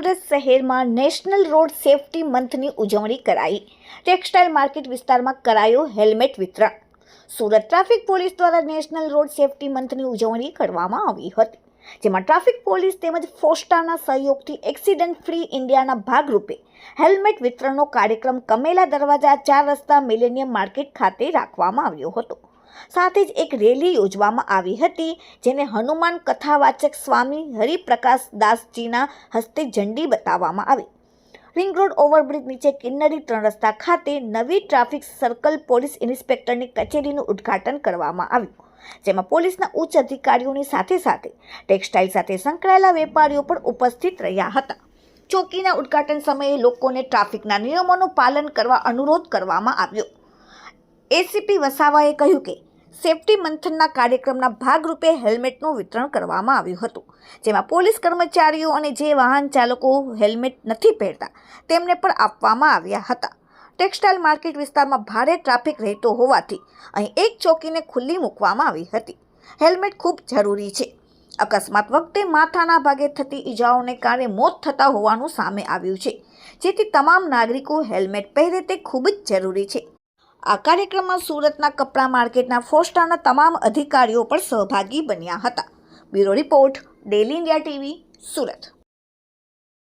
સુરત શહેરમાં national road safety મંથની ઉજવણી કરાઈ। ટેક્સટાઇલ માર્કેટ વિસ્તારમાં કરાયું હેલ્મેટ વિતરણ। સુરત ટ્રાફિક પોલીસ દ્વારા નેશનલ રોડ સેફટી મંથની ઉજવણી કરવામાં આવી હતી, જેમાં ટ્રાફિક પોલીસ તેમજ ફોસ્ટાના સહયોગથી એક્સિડન્ટ ફ્રી ઇન્ડિયાના ભાગરૂપે હેલ્મેટ વિતરણનો કાર્યક્રમ કમેલા દરવાજા 4 રસ્તા મિલેનિયમ માર્કેટ ખાતે રાખવામાં આવ્યો હતો। સાથે જ એક રેલી યોજવામાં આવી હતી, જેને હનુમાન કથાવાચક સ્વામી હરિપ્રકાશ દાસજીના હસ્તે ઝંડી બતાવવામાં આવી। રિંગ રોડ ઓવરબ્રિજ નીચે કિન્નરી 3 રસ્તા ખાતે નવી ટ્રાફિક સર્કલ પોલીસ ઇન્સ્પેક્ટરની કચેરીનું ઉદ્ઘાટન કરવામાં આવ્યું, જેમાં પોલીસના ઉચ્ચ અધિકારીઓની સાથે સાથે ટેક્સટાઇલ સાથે સંકળાયેલા વેપારીઓ પણ ઉપસ્થિત રહ્યા હતા। ચોકીના ઉદ્ઘાટન સમયે લોકોને ટ્રાફિકના નિયમોનું પાલન કરવા અનુરોધ કરવામાં આવ્યો। એસીપી વસાવાએ કહ્યું કે સેફટી મંથનના કાર્યક્રમના ભાગરૂપે હેલ્મેટનું વિતરણ કરવામાં આવ્યું હતું, જેમાં પોલીસ કર્મચારીઓ અને જે વાહન ચાલકો હેલ્મેટ નથી પહેરતા તેમને પણ આપવામાં આવ્યા હતા। ટેક્સટાઇલ માર્કેટ વિસ્તારમાં ભારે ટ્રાફિક રહેતો હોવાથી અહીં એક ચોકીને ખુલ્લી મૂકવામાં આવી હતી। હેલ્મેટ ખૂબ જરૂરી છે। અકસ્માત વખતે માથાના ભાગે થતી ઈજાઓને કારણે મોત થતા હોવાનું સામે આવ્યું છે, જેથી તમામ નાગરિકો હેલ્મેટ પહેરે તે ખૂબ જ જરૂરી છે। આ કાર્યક્રમમાં સુરતના કપડા માર્કેટના ફોસ્ટાના તમામ અધિકારીઓ પણ સહભાગી બન્યા હતા। Bureau report, daily India TV, Surat.